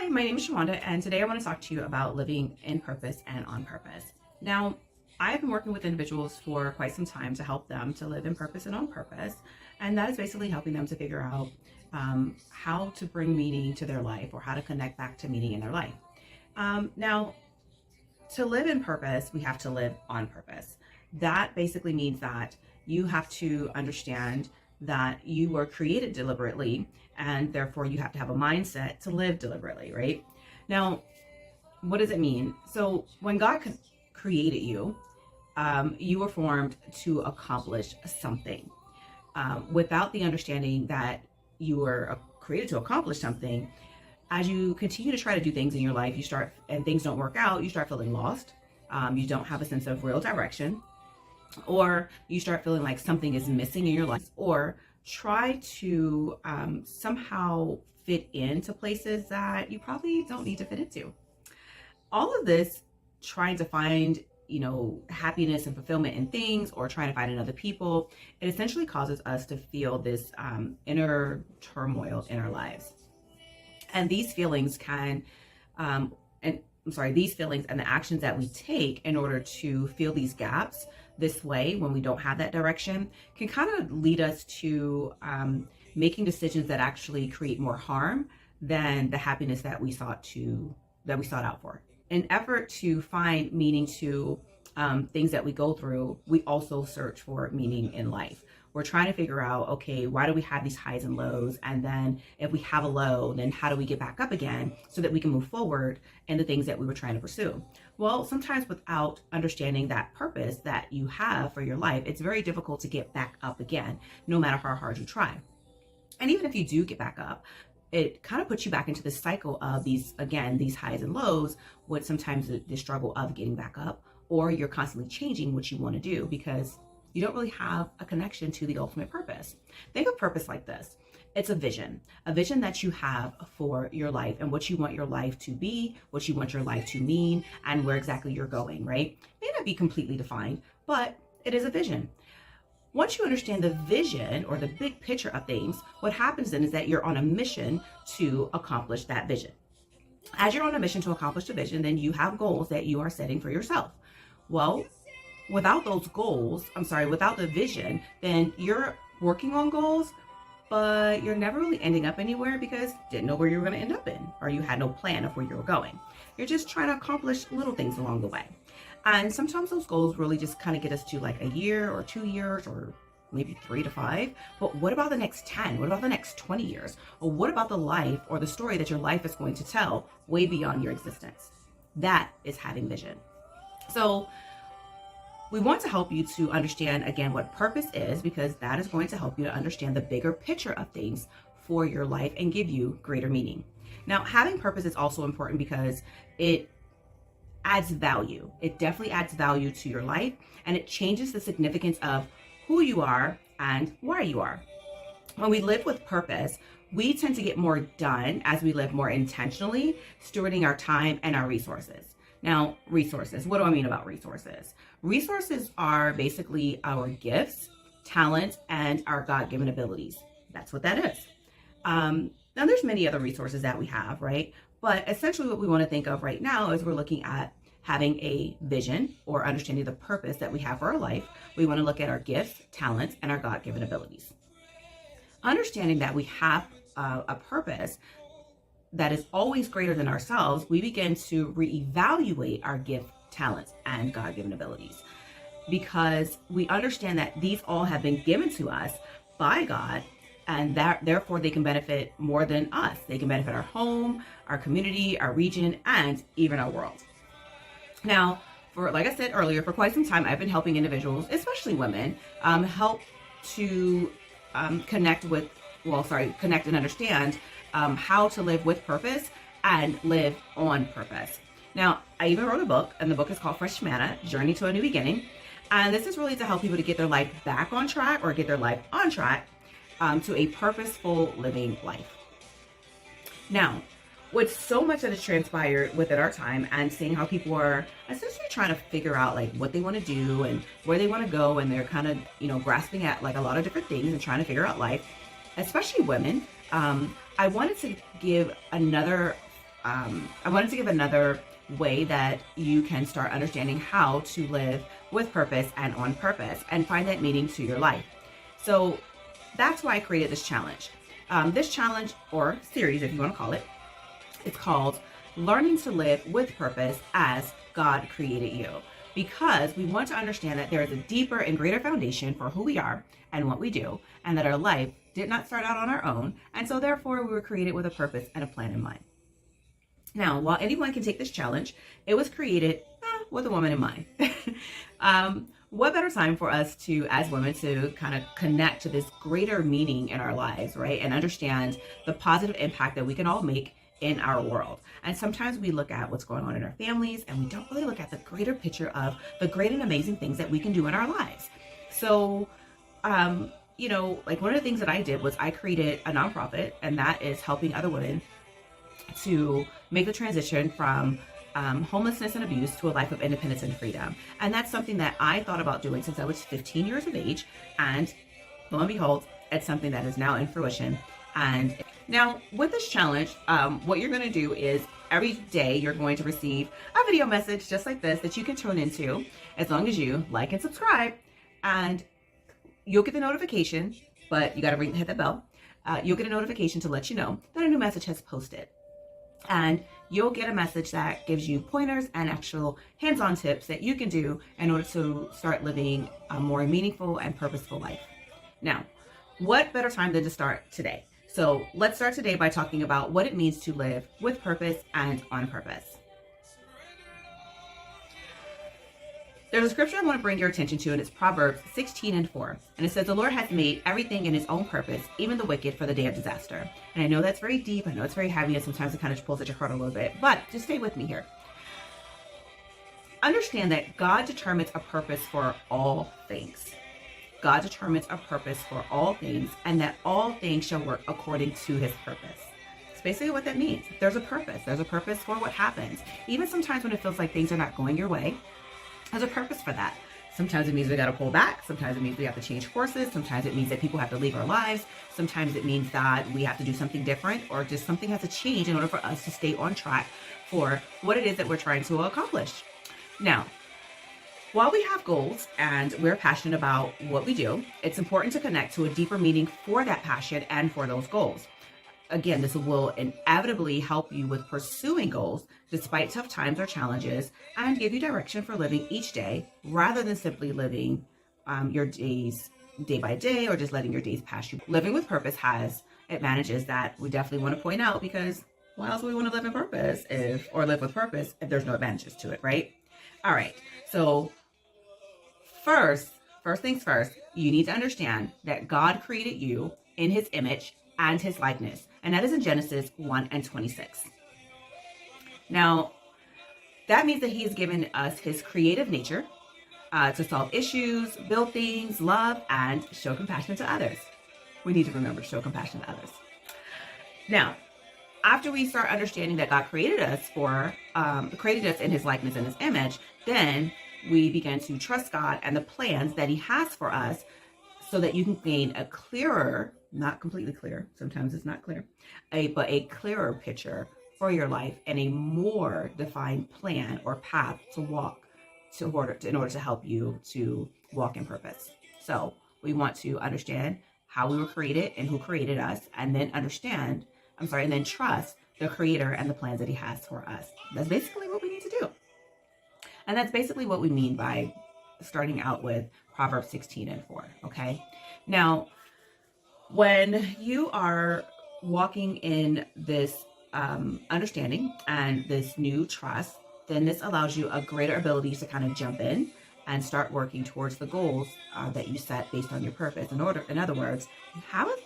Hi, my name is Shawanda, and today I want to talk to you about living in purpose and on purpose. Now, I've been working with individuals for quite some time to help them to live in purpose and on purpose, and that is basically helping them to figure out how to bring meaning to their life or how to connect back to meaning in their life. Now, to live in purpose, we have to live on purpose. That basically means that you have to understand that you were created deliberately, and therefore you have to have a mindset to live deliberately, right? Now, what does it mean? So when God created you, you were formed to accomplish something. Without the understanding that you were created to accomplish something, as you continue to try to do things in your life, and things don't work out, you start feeling lost. You don't have a sense of real direction, or you start feeling like something is missing in your life, or try to somehow fit into places that you probably don't need to fit into. All of this, trying to find happiness and fulfillment in things, or trying to find in other people, it essentially causes us to feel this inner turmoil in our lives. And these feelings these feelings and the actions that we take in order to fill these gaps this way, when we don't have that direction, can kind of lead us to making decisions that actually create more harm than the happiness that we sought out for. In effort to find meaning to things that we go through, we also search for meaning in life. We're trying to figure out, okay, why do we have these highs and lows? And then if we have a low, then how do we get back up again so that we can move forward in the things that we were trying to pursue? Well, sometimes without understanding that purpose that you have for your life, it's very difficult to get back up again, no matter how hard you try. And even if you do get back up, it kind of puts you back into the cycle of these highs and lows, with sometimes the struggle of getting back up, or you're constantly changing what you want to do because you don't really have a connection to the ultimate purpose. Think of purpose like this. It's a vision that you have for your life and what you want your life to be, what you want your life to mean, and where exactly you're going, right? It may not be completely defined, but it is a vision. Once you understand the vision or the big picture of things, what happens then is that you're on a mission to accomplish that vision. As you're on a mission to accomplish the vision, then you have goals that you are setting for yourself. Well, without the vision, then you're working on goals, but you're never really ending up anywhere because you didn't know where you were going to end up in, or you had no plan of where you were going. You're just trying to accomplish little things along the way. And sometimes those goals really just kind of get us to like a year or 2 years, or maybe 3 to 5. But what about the next 10? What about the next 20 years? Or what about the life or the story that your life is going to tell way beyond your existence? That is having vision. So we want to help you to understand, again, what purpose is, because that is going to help you to understand the bigger picture of things for your life and give you greater meaning. Now, having purpose is also important because it adds value. It definitely adds value to your life, and it changes the significance of who you are and why you are. When we live with purpose, we tend to get more done as we live more intentionally, stewarding our time and our resources. Now, resources. What do I mean about resources? Resources are basically our gifts, talents, and our God-given abilities. That's what that is. Now, there's many other resources that we have, right? But essentially what we want to think of right now is we're looking at having a vision or understanding the purpose that we have for our life. We want to look at our gifts, talents, and our God-given abilities. Understanding that we have a purpose that is always greater than ourselves, we begin to reevaluate our gift, talents, and God-given abilities, because we understand that these all have been given to us by God, and that therefore they can benefit more than us. They can benefit our home, our community, our region, and even our world. Now, like I said earlier, for quite some time, I've been helping individuals, especially women, help to connect and understand how to live with purpose and live on purpose. Now, I even wrote a book, and the book is called Fresh Manna, Journey to a New Beginning. And this is really to help people to get their life back on track, or get their life on track to a purposeful living life. Now, with so much that has transpired within our time, and seeing how people are essentially trying to figure out like what they want to do and where they want to go, and they're kind of grasping at like a lot of different things and trying to figure out life, especially women, I wanted to give another I wanted to give another way that you can start understanding how to live with purpose and on purpose and find that meaning to your life. So that's why I created this challenge. This challenge, or series if you want to call it, it's called Learning to Live with Purpose as God Created You. Because we want to understand that there is a deeper and greater foundation for who we are and what we do, and that our life did not start out on our own, and so therefore we were created with a purpose and a plan in mind. Now, while anyone can take this challenge, it was created with a woman in mind. What better time for us to, as women, to kind of connect to this greater meaning in our lives, right? And understand the positive impact that we can all make in our world. And sometimes we look at what's going on in our families and we don't really look at the greater picture of the great and amazing things that we can do in our lives. So, like one of the things that I did was I created a nonprofit, and that is helping other women to make the transition from homelessness and abuse to a life of independence and freedom. And that's something that I thought about doing since I was 15 years of age. And lo and behold, it's something that is now in fruition. And now with this challenge, what you're going to do is every day you're going to receive a video message just like this that you can tune into as long as you like and subscribe. And you'll get the notification, but you got to hit the bell. You'll get a notification to let you know that a new message has posted. And you'll get a message that gives you pointers and actual hands-on tips that you can do in order to start living a more meaningful and purposeful life. Now, what better time than to start today? So let's start today by talking about what it means to live with purpose and on purpose. There's a scripture I want to bring your attention to, and it's Proverbs 16:4. And it says, the Lord has made everything in his own purpose, even the wicked for the day of disaster. And I know that's very deep. I know it's very heavy, and sometimes it kind of pulls at your heart a little bit, but just stay with me here. Understand that God determines a purpose for all things. God determines a purpose for all things, and that all things shall work according to his purpose. It's basically what that means. There's a purpose. There's a purpose for what happens. Even sometimes when it feels like things are not going your way, there's a purpose for that. Sometimes it means we got to pull back. Sometimes it means we have to change courses. Sometimes it means that people have to leave our lives. Sometimes it means that we have to do something different, or just something has to change in order for us to stay on track for what it is that we're trying to accomplish. Now, while we have goals and we're passionate about what we do, it's important to connect to a deeper meaning for that passion and for those goals. Again, this will inevitably help you with pursuing goals despite tough times or challenges, and give you direction for living each day rather than simply living your days day by day or just letting your days pass you. Living with purpose has advantages that we definitely want to point out, because why else would we want to live in purpose or live with purpose if there's no advantages to it, right? All right. So first things first, you need to understand that God created you in his image and his likeness. And that is in Genesis 1:26. Now, that means that he has given us his creative nature to solve issues, build things, love, and show compassion to others. We need to remember to show compassion to others. Now, after we start understanding that God created us in his likeness and his image, then we begin to trust God and the plans that he has for us, so that you can gain a clearer, not completely clear, sometimes it's not clear, but a clearer picture for your life and a more defined plan or path to walk in order to help you to walk in purpose. So we want to understand how we were created and who created us, and then and then trust the creator and the plans that he has for us. That's basically what we need to do. And that's basically what we mean by starting out with Proverbs 16:4. Okay. Now, when you are walking in this understanding and this new trust, then this allows you a greater ability to kind of jump in and start working towards the goals that you set based on your purpose. In other words, you have a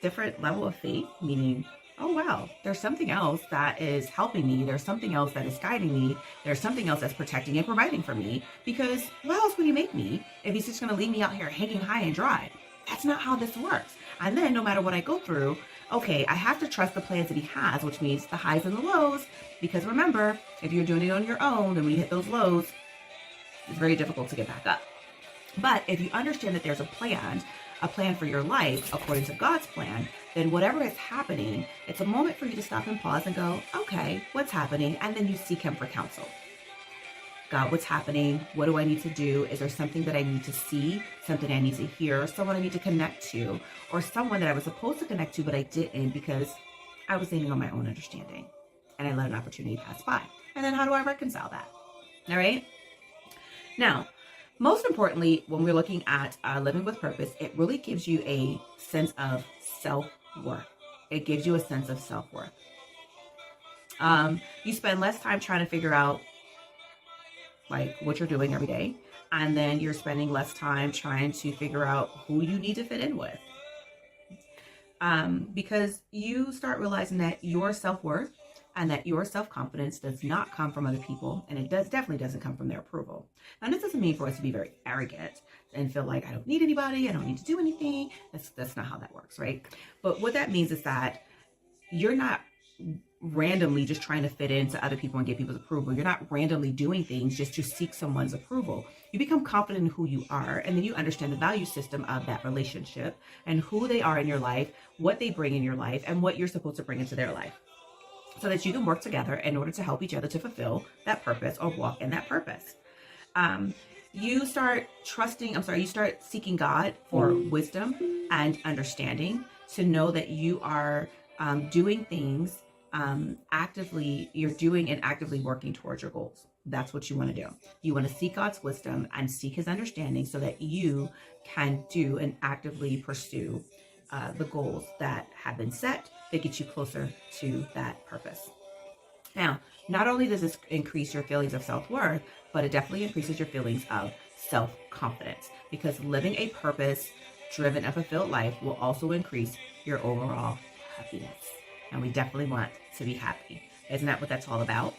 different level of faith, meaning, oh wow, there's something else that is helping me. There's something else that is guiding me. There's something else that's protecting and providing for me, because why else would he make me if he's just going to leave me out here hanging high and dry? That's not how this works. And then no matter what I go through, okay, I have to trust the plans that he has, which means the highs and the lows, because remember, if you're doing it on your own, then when you hit those lows, it's very difficult to get back up. But if you understand that there's a plan for your life according to God's plan, then whatever is happening, it's a moment for you to stop and pause and go, okay, what's happening? And then you seek him for counsel. God, what's happening? What do I need to do? Is there something that I need to see, something I need to hear, someone I need to connect to, or someone that I was supposed to connect to, but I didn't because I was leaning on my own understanding and I let an opportunity pass by. And then how do I reconcile that? All right. Now, most importantly, when we're looking at living with purpose, it really gives you a sense of self-worth. It gives you a sense of self-worth. You spend less time trying to figure out like what you're doing every day, and then you're spending less time trying to figure out who you need to fit in with. Because you start realizing that your self-worth and that your self-confidence does not come from other people, and it definitely doesn't come from their approval. Now, this doesn't mean for us to be very arrogant and feel like I don't need anybody, I don't need to do anything. That's not how that works, right? But what that means is that you're not randomly just trying to fit into other people and get people's approval. You're not randomly doing things just to seek someone's approval. You become confident in who you are, and then you understand the value system of that relationship and who they are in your life, what they bring in your life, and what you're supposed to bring into their life, so that you can work together in order to help each other to fulfill that purpose or walk in that purpose. You start seeking God for wisdom and understanding to know that you are doing things actively, you're doing and actively working towards your goals. That's what you want to do. You want to seek God's wisdom and seek his understanding so that you can do and actively pursue the goals that have been set that get you closer to that purpose. Now, not only does this increase your feelings of self-worth, but it definitely increases your feelings of self-confidence, because living a purpose-driven and fulfilled life will also increase your overall happiness. And we definitely want to be happy. Isn't that what that's all about?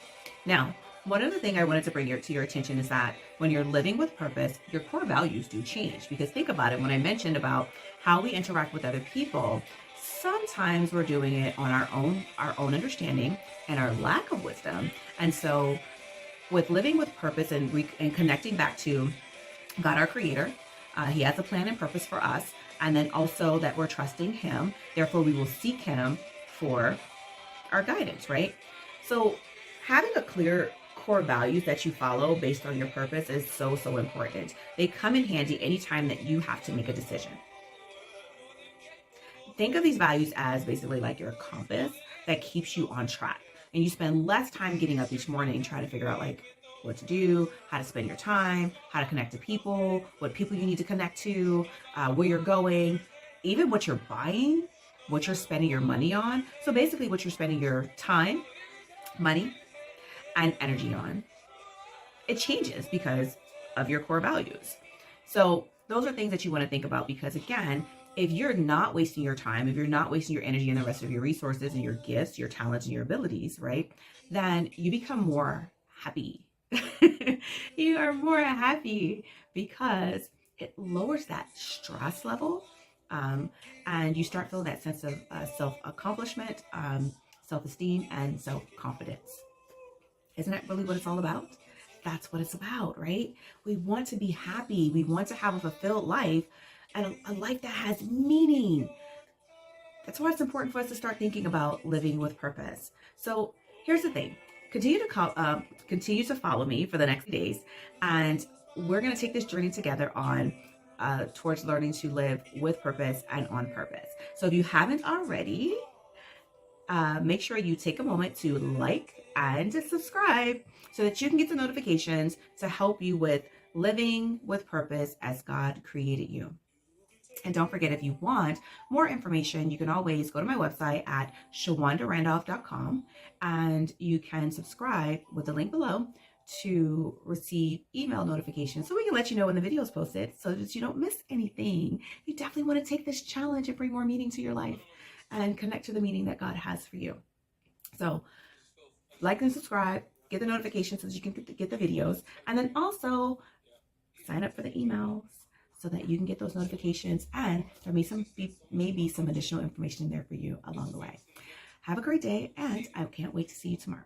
Now, one other thing I wanted to bring to your attention is that when you're living with purpose, your core values do change. Because think about it, when I mentioned about how we interact with other people, sometimes we're doing it on our own understanding and our lack of wisdom. And so with living with purpose and connecting back to God, our creator, he has a plan and purpose for us. And then also that we're trusting him. Therefore, we will seek him for our guidance, right? So having a clear core values that you follow based on your purpose is so important. They come in handy anytime that you have to make a decision. Think of these values as basically like your compass that keeps you on track. And you spend less time getting up each morning trying to figure out like what to do, how to spend your time, how to connect to people, what people you need to connect to, where you're going, even what you're buying, what you're spending your money on. So basically what you're spending your time, money, and energy on, it changes because of your core values. So those are things that you want to think about, because again, if you're not wasting your time, if you're not wasting your energy and the rest of your resources and your gifts, your talents and your abilities, right, then you become more happy. You are more happy because it lowers that stress level. And you start feeling that sense of self-accomplishment, self-esteem, and self-confidence. Isn't that really what it's all about? That's what it's about, right? We want to be happy. We want to have a fulfilled life and a life that has meaning. That's why it's important for us to start thinking about living with purpose. So here's the thing. Continue to follow me for the next days, and we're going to take this journey together on towards learning to live with purpose and on purpose. So if you haven't already, make sure you take a moment to like and to subscribe so that you can get the notifications to help you with living with purpose as God created you. And don't forget, if you want more information, you can always go to my website at shawandarandolph.com, and you can subscribe with the link below to receive email notifications so we can let you know when the video is posted so that you don't miss anything. You definitely want to take this challenge and bring more meaning to your life and connect to the meaning that God has for you. So like and subscribe, get the notifications so that you can get the videos, and then also sign up for the emails so that you can get those notifications, and there may be some additional information in there for you along the way. Have a great day, and I can't wait to see you tomorrow.